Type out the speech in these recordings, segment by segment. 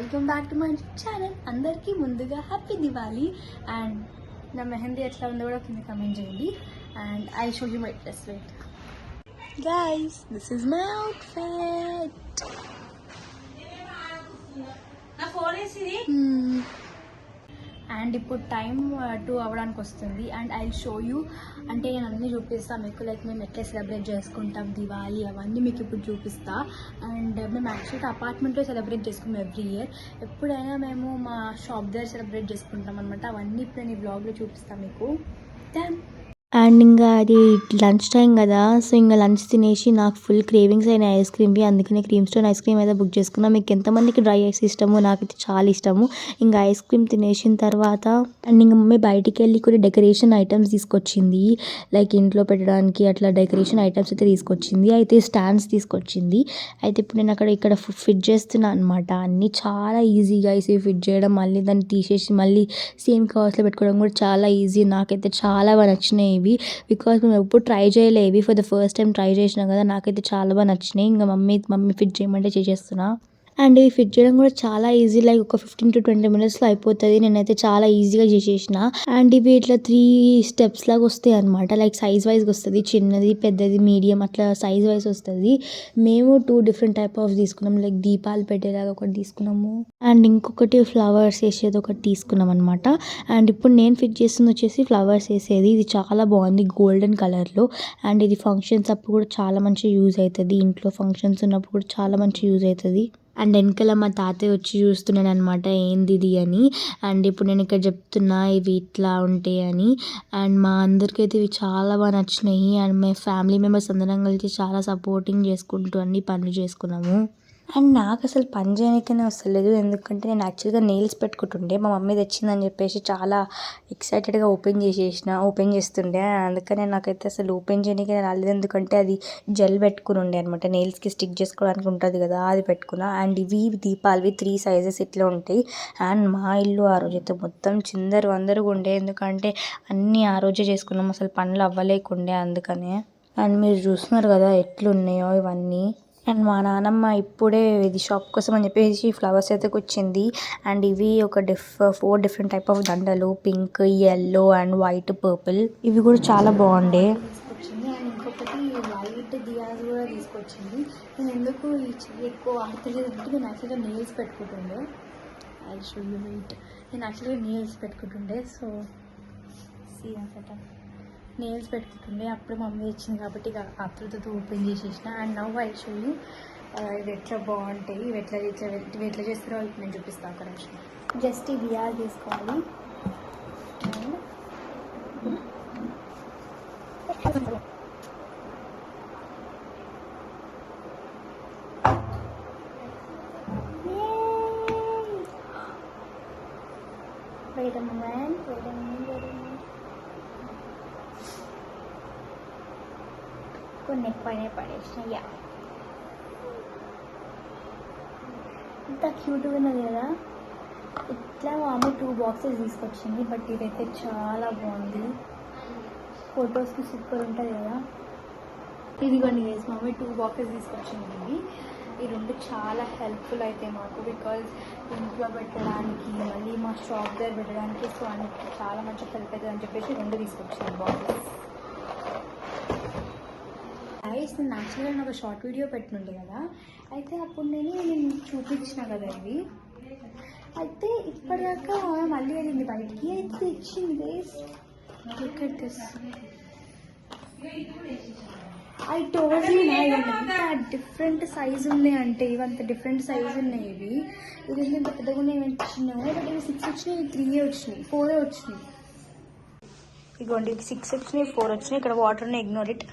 Welcome back to my channel. అందరికీ ముందుగా happy Diwali. And నా మెహందీ ఎట్లా ఉందో కూడా కింద కమెంట్ చేయండి. And I show you my dress. Wait guys, this is my outfit. And ఇప్పుడు టైం 2 అవ్వడానికి వస్తుంది. అండ్ ఐ షో యూ, అంటే నేను అన్నీ చూపిస్తాను మీకు, లైక్ మేము ఎట్లా సెలబ్రేట్ చేసుకుంటాం దివాళీ అవన్నీ మీకు ఇప్పుడు చూపిస్తా. అండ్ మేము యాక్చువల్గా అపార్ట్మెంట్లో సెలబ్రేట్ చేసుకుంటాం ఎవ్రీ ఇయర్. ఎప్పుడైనా మేము మా షాప్ దగ్గర సెలబ్రేట్ చేసుకుంటాం అనమాట. అవన్నీ ఇప్పుడు నేను ఈ వ్లాగ్లో చూపిస్తాను మీకు. అండ్ ఇంకా అది లంచ్ టైం కదా, సో ఇంకా లంచ్ తినేసి నాకు ఫుల్ క్రేవింగ్స్ అయిన ఐస్ క్రీమ్వి, అందుకనే క్రీమ్ స్టోన్ ఐస్ క్రీమ్ అయితే బుక్ చేసుకున్నాం. మీకు ఎంతమందికి డ్రై ఐస్ ఇష్టమో, నాకైతే చాలా ఇష్టము. ఇంకా ఐస్ క్రీమ్ తినేసిన తర్వాత అండ్ ఇంకా మమ్మీ బయటికి వెళ్ళి కొన్ని డెకరేషన్ ఐటమ్స్ తీసుకొచ్చింది, లైక్ ఇంట్లో పెట్టడానికి అట్లా డెకరేషన్ ఐటమ్స్ అయితే తీసుకొచ్చింది. అయితే స్టాండ్స్ తీసుకొచ్చింది. అయితే ఇప్పుడు నేను ఇక్కడ ఫిట్ చేస్తున్నాను అనమాట. అన్నీ చాలా ఈజీగా ఇవి ఫిట్ చేయడం, మళ్ళీ దాన్ని తీసేసి మళ్ళీ సేమ్ కవర్స్లో పెట్టుకోవడం కూడా చాలా ఈజీ. నాకైతే చాలా బాగా నచ్చినాయి ఇవి, బికాజ్ మేము ఎప్పుడు ట్రై చేయలేవి. For the first time try చేసినాం కదా, నాకైతే చాలా బాగా నచ్చినాయి. ఇంకా మమ్మీ ఫిట్ చేయమంటే చేసేస్తున్నా. అండ్ ఇవి ఫిట్ చేయడం కూడా చాలా ఈజీ, లైక్ ఒక 15 to 20 minutesలో అయిపోతుంది. నేనైతే చాలా ఈజీగా చేసేసిన. అండ్ ఇవి ఇట్లా 3 steps లాగా వస్తాయి అనమాట, లైక్ సైజ్ వైజ్గా వస్తుంది. చిన్నది, పెద్దది, మీడియం, అట్లా సైజ్ వైజ్ వస్తుంది. మేము 2 different type ఆఫ్ తీసుకున్నాం, లైక్ దీపాలు పెట్టేలాగా ఒకటి తీసుకున్నాము, అండ్ ఇంకొకటి ఫ్లవర్స్ వేసేది ఒకటి తీసుకున్నాం అనమాట. అండ్ ఇప్పుడు నేను ఫిట్ చేస్తుంది వచ్చేసి ఫ్లవర్స్ వేసేది. ఇది చాలా బాగుంది గోల్డెన్ కలర్లో. అండ్ ఇది ఫంక్షన్స్ అప్పుడు కూడా చాలా మంచిగా యూజ్ అవుతుంది, ఇంట్లో ఫంక్షన్స్ ఉన్నప్పుడు కూడా చాలా మంచిగా యూజ్ అవుతుంది. అండ్ వెనకాల మా తాతయ్య వచ్చి చూస్తున్నాడు అనమాట, ఏంది ఇది అని. అండ్ ఇప్పుడు నేను ఇక్కడ చెప్తున్నా ఇవి ఇట్లా ఉంటాయి అని. అండ్ మా అందరికైతే ఇవి చాలా బాగా నచ్చినాయి. అండ్ మా ఫ్యామిలీ మెంబర్స్ అందరం కలిసి చాలా సపోర్టింగ్ చేసుకుంటూ అన్ని పనులు చేసుకున్నాము. అండ్ నాకు అసలు పని చేయడానికనే వస్తలేదు, ఎందుకంటే నేను యాక్చువల్గా నెయిల్స్ పెట్టుకుంటుండే. మా మమ్మీ తెచ్చిందని చెప్పేసి చాలా ఎక్సైటెడ్గా ఓపెన్ చేస్తుండే. అందుకనే నాకైతే అసలు ఓపెన్ చేయడానికి రాలేదు, ఎందుకంటే అది జెల్ పెట్టుకుని ఉండే అనమాట. నెయిల్స్కి స్టిక్ చేసుకోవడానికి ఉంటుంది కదా, అది పెట్టుకున్నా. అండ్ ఇవి దీపాలవి 3 sizes ఇట్లా ఉంటాయి. అండ్ మా ఇల్లు ఆ రోజైతే మొత్తం అందరూ ఉండే, ఎందుకంటే అన్నీ ఆ రోజే చేసుకున్నాం, అసలు పనులు అవ్వలేకుండే అందుకనే. అండ్ మీరు చూస్తున్నారు కదా ఎట్లున్నాయో ఇవన్నీ. అండ్ మా నాన్నమ్మ ఇప్పుడే ఇది షాప్ కోసం అని చెప్పేసి ఫ్లవర్స్ అయితే వచ్చింది. అండ్ ఇవి ఒక 4 different type ఆఫ్ దండలు, pink, yellow and white, purple. ఇవి కూడా చాలా బాగుండే తీసుకొచ్చింది. అండ్ ఇంకొకటి వైట్ దియాస్ కూడా తీసుకొచ్చింది. నేను ఎందుకు ఈ చెయ్యి ఎక్కువ ఆడతలేదు అంటే, నేను యాక్చువల్గా నెయిల్స్ పెట్టుకుంటుండే. I show you wait. నేను యాక్చువల్గా నెయిల్స్ పెట్టుకుంటుండే, సో సీ అనమాట, నెయిల్స్ పెట్టుకుంటుండే. అప్పుడు మమ్మీ ఇచ్చింది కాబట్టి ఇక ఆతృతతో ఓపెన్ చేసేసిన. And now I show you ఇవి ఎట్లా బాగుంటాయి, ఇవి ఎట్లా చేస్తారో ఇప్పుడు నేను చూపిస్తాను ఒక నిమిషం. జస్ట్ ఈ బియార్ తీసుకోవాలి. Wait a moment. కొన్ని పైన పడేసిన. యా, ఇంత క్యూట్గా ఉన్నది కదా. ఇట్లా మా అమ్మ 2 boxes తీసుకొచ్చింది, బట్ ఇదైతే చాలా బాగుంది, ఫొటోస్కి సూపర్ ఉంటుంది కదా. ఇదిగోండి గైస్, మా అమ్మ 2 boxes తీసుకొచ్చింది. ఈ 2 చాలా హెల్ప్ఫుల్ అవుతాయి మాకు, బికాజ్ ఇంట్లో పెట్టడానికి, మళ్ళీ మా షాప్ దగ్గర పెట్టడానికి, సో అన్నిటికీ చాలా మంచిగా హెల్ప్ అవుతుంది అని చెప్పేసి 2 తీసుకొచ్చింది బాక్సెస్. నేను యాక్చువల్గా నేను ఒక షార్ట్ వీడియో పెట్టినుండే కదా, అయితే అప్పుడు నేను చూపించిన కదా ఇవి. అయితే ఇప్పటిదాకా మళ్ళీ వెళ్ళింది బయటికి, అయితే ఇచ్చింది. ఐ టోల్డ్ యూ నా, ఇవంతా డిఫరెంట్ సైజ్ ఉన్నాయి, అంటే ఇవంత డిఫరెంట్ సైజ్ ఉన్నాయి. ఇది ఇంత పెద్దగా ఉన్నాయి, చిన్నగా. బట్ ఇవి 6 వచ్చినాయి, 3 వచ్చినాయి, 4 వచ్చినాయి. ఇదిగోండి 6 వచ్చినాయి, 4 వచ్చినాయి. ఇక్కడ వాటర్ ఉన్నాయి, ఇగ్నోర్ ఇట్.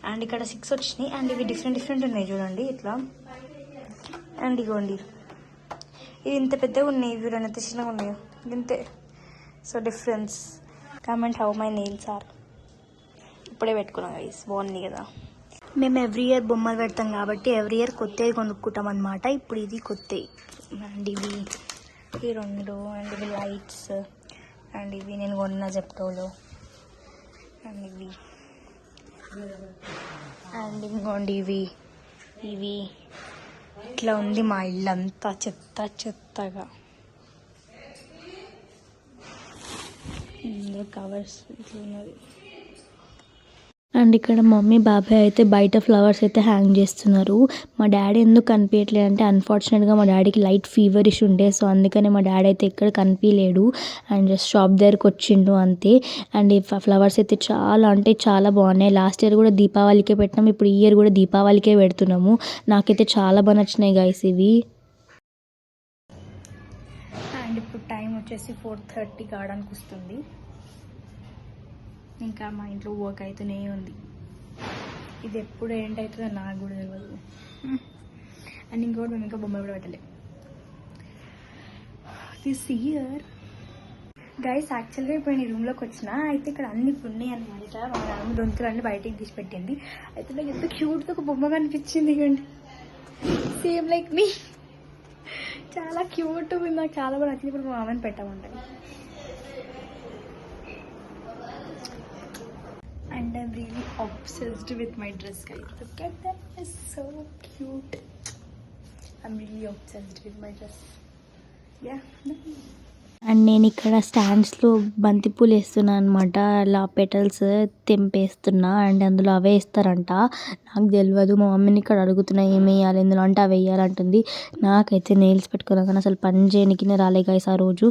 అండ్ ఇక్కడ 6 వచ్చినాయి. అండ్ ఇవి డిఫరెంట్ ఉన్నాయి చూడండి ఇట్లా. అండ్ ఇగోండి ఇవి ఇంత పెద్దగా ఉన్నాయి, ఇవి 2 ఎంత చిన్నగా ఉన్నాయో ఇంతే. So difference. Comment how my nails are. ఇప్పుడే పెట్టుకున్నాం గైస్, బాగుంది కదా. మేము ఎవ్రీ ఇయర్ బొమ్మలు పెడతాం కాబట్టి ఎవ్రీ ఇయర్ కొత్తవి కొనుక్కుంటాం అనమాట. ఇప్పుడు ఇది కొత్తవి. అండ్ ఇవి ఈ 2. అండ్ ఇవి లైట్స్. అండ్ ఇవి నేను కొన్న జెప్టోలో. అండ్ ఇవి అండ్ ఇంకోండి ఇవి ఇట్లా ఉంది మా ఇల్లంతా చెత్త చెత్తగా. ఇందులో కవర్స్ ఇట్లా ఉన్నది. అండ్ ఇక్కడ మమ్మీ బాబాయ్ అయితే బయట ఫ్లవర్స్ అయితే హ్యాంగ్ చేస్తున్నారు. మా డాడీ ఎందుకు కనిపించట్లేదు అంటే అన్ఫార్చునేట్గా మా డాడీకి లైట్ ఫీవర్ ఇష్యూ ఉండే, సో అందుకనే మా డాడీ అయితే ఎక్కడ కనిపించలేడు అండ్ జస్ట్ షాప్ దగ్గరకు వచ్చిండు అంతే. అండ్ ఈ ఫ్లవర్స్ అయితే చాలా అంటే చాలా బాగున్నాయి. లాస్ట్ ఇయర్ కూడా దీపావళికే పెట్టినాము, ఇప్పుడు ఈ ఇయర్ కూడా దీపావళికే పెడుతున్నాము. నాకైతే చాలా బాగా నచ్చినాయి గైస్ ఇవి. అండ్ ఇప్పుడు టైం వచ్చేసి 4:30 కావడానికి వస్తుంది. ఇంకా మా ఇంట్లో వర్క్ అయితేనే ఉంది. ఇది ఎప్పుడు ఏంటవుతుందో నాకు కూడా తెలియదు. అండ్ ఇంకోటి మేము ఇంకా బొమ్మలు కూడా పెట్టలేదు. దిస్ ఇయర్ గైస్ యాక్చువల్గా ఇప్పుడు నేను రూమ్లోకి వచ్చిన అయితే ఇక్కడ అన్ని ఇప్పుడు ఉన్నాయి అనమాట. మా నాన్న దొంతులు అన్ని బయటికి తీసి పెట్టింది. అయితే నాకు ఎంత క్యూట్గా ఒక బొమ్మ కనిపించింది కండి, సేమ్ లైక్ మీ. చాలా క్యూట్, నాకు చాలా బాగా నచ్చింది. ఇప్పుడు మా మామని పెట్టామంటారు. And I'm really obsessed with my dress, guys. Look at that, it's so cute. I'm really obsessed with my dress. Yeah. And నేను ఇక్కడ స్టాండ్స్లో బంతిపూలు వేస్తున్నాను అనమాట. అలా పెటల్స్ తెంపేస్తున్నా అండ్ అందులో అవే వేస్తారంట. నాకు తెలియదు, మా మమ్మీని ఇక్కడ అడుగుతున్నా ఏం వేయాలి ఇందులో అంటే అవి వేయాలంటుంది. నాకైతే నెయిల్స్ పెట్టుకున్నా కానీ అసలు పని చేయనికినే రాలే గైస్ ఆ రోజు.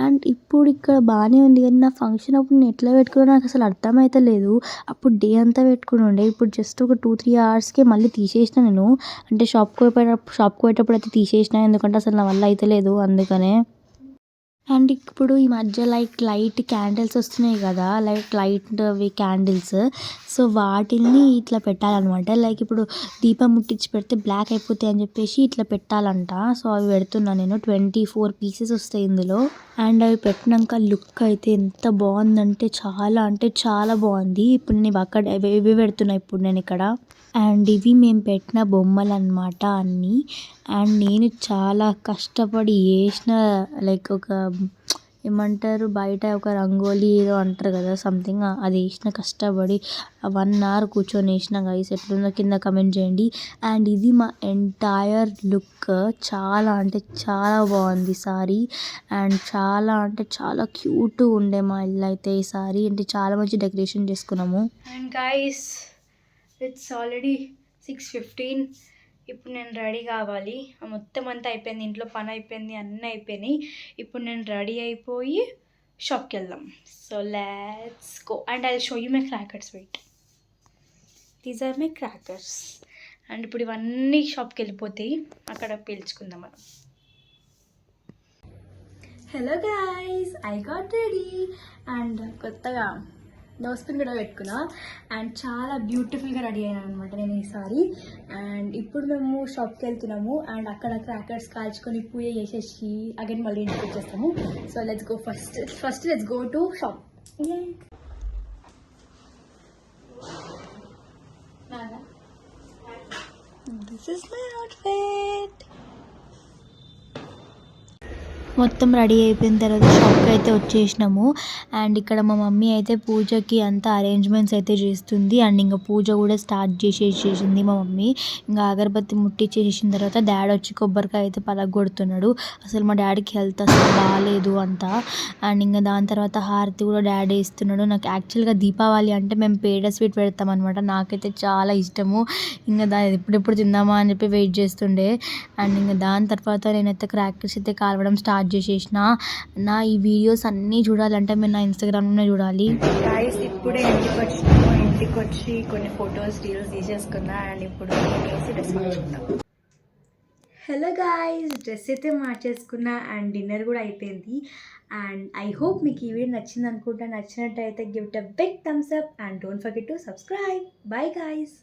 అండ్ ఇప్పుడు ఇక్కడ బాగానే ఉంది కానీ నా ఫంక్షన్ అప్పుడు నేను ఎట్లా పెట్టుకున్నా నాకు అసలు అర్థమైతే లేదు. అప్పుడు డే అంతా పెట్టుకుని ఉండే, ఇప్పుడు జస్ట్ ఒక 2-3 అవర్స్కే మళ్ళీ తీసేసిన నేను. అంటే షాప్కి పోయేటప్పుడు అయితే తీసేసిన, ఎందుకంటే అసలు నా వల్ల అయితే లేదు అందుకనే. అండ్ ఇప్పుడు ఈ మధ్య లైట్ క్యాండిల్స్ వస్తున్నాయి కదా, లైట్ క్యాండిల్స్. సో వాటిని ఇట్లా పెట్టాలన్నమాట. ఇప్పుడు దీపం ముట్టించి పెడితే బ్లాక్ అయిపోతాయి అని చెప్పేసి ఇట్లా పెట్టాలంట. సో అవి పెడుతున్నాను నేను. 24 పీసెస్ వస్తాయి ఇందులో. అండ్ అవి పెట్టినాక లుక్ అయితే ఎంత బాగుందంటే చాలా బాగుంది. ఇప్పుడు నేను అక్కడ ఇవి పెడుతున్నా ఇప్పుడు నేను ఇక్కడ. అండ్ ఇవి మేము పెట్టిన బొమ్మలు అన్నమాట అన్నీ. అండ్ నేను చాలా కష్టపడి వేసిన ఒక ఏమంటారు బయట ఒక రంగోలీ ఏదో అంటారు కదా సంథింగ్, అది వేసిన కష్టపడి 1 hour కూర్చొని వేసిన గైస్. ఎట్లుందో కింద కమెంట్ చేయండి. అండ్ ఇది మా ఎంటైర్ లుక్. చాలా అంటే చాలా బాగుంది ఈసారి. అండ్ చాలా క్యూట్గా ఉండే మా ఇల్లు అయితే ఈసారి. అంటే చాలా మంచి డెకరేషన్ చేసుకున్నాము. And guys it's already 6:15. ఇప్పుడు నేను రెడీ కావాలి. మొత్తం అంతా అయిపోయింది, ఇంట్లో పని అయిపోయింది, అన్నీ అయిపోయినాయి. ఇప్పుడు నేను రెడీ అయిపోయి షాప్కి వెళ్దాం. So let's go and I will show you my crackers. Wait, these are my crackers. And ఇప్పుడు ఇవన్నీ షాప్కి వెళ్ళిపోతాయి, అక్కడ పీల్చుకుందాం మనం. Hello guys, I got ready. And కొత్తగా నోస్ పిన్ కూడా పెట్టుకున్నా. అండ్ చాలా బ్యూటిఫుల్గా రెడీ అయినా అనమాట నేను ఈసారి. అండ్ ఇప్పుడు మేము షాప్కి వెళ్తున్నాము. అండ్ అక్కడ క్రాకర్స్ కాల్చుకొని పూజ చేసేసి అగైన్ మళ్ళీ ఇంటికి వచ్చేస్తాము. So let's go. First let's go to shop. This is my outfit. మొత్తం రెడీ అయిపోయిన తర్వాత షాప్కి అయితే వచ్చేసినాము. అండ్ ఇక్కడ మా మమ్మీ అయితే పూజకి అంతా అరేంజ్మెంట్స్ అయితే చేస్తుంది. అండ్ ఇంకా పూజ కూడా స్టార్ట్ చేసేసింది మా మమ్మీ. ఇంకా అగరబత్తి ముట్టించేసిన తర్వాత డాడీ వచ్చి కొబ్బరికాయ అయితే పలగొడుతున్నాడు. అసలు మా డాడీకి హెల్త్ అసలు బాగాలేదు అంట. అండ్ ఇంకా దాని తర్వాత హారతి కూడా డాడీ ఇస్తున్నాడు. నాకు యాక్చువల్గా దీపావళి అంటే మేము పేడ స్వీట్ పెడతాం అనమాట. నాకైతే చాలా ఇష్టము. ఇంకా ఎప్పుడెప్పుడు తిందామా అని చెప్పి వెయిట్ చేస్తుండే. అండ్ ఇంకా దాని తర్వాత నేనైతే క్రాకర్స్ అయితే కాలవడం స్టార్ట్ చేసేసిన. నా ఈ వీడియోస్ అన్నీ చూడాలంటే మీరు నా ఇన్స్టాగ్రామ్లోనే చూడాలి. గైస్ ఇప్పుడే ఇంటికి వచ్చి కొన్ని ఫొటోస్ రీల్స్ తీసేసుకున్నా. అండ్ ఇప్పుడు డ్రెస్ మార్చుకున్నా. హలో గైస్, డ్రెస్ అయితే మార్చేసుకున్నా అండ్ డిన్నర్ కూడా అయిపోయింది. అండ్ ఐ హోప్ మీకు ఈ వీడియో నచ్చింది అనుకుంటా. నచ్చినట్టయితే give it a big thumbs up and don't forget to subscribe. Bye guys.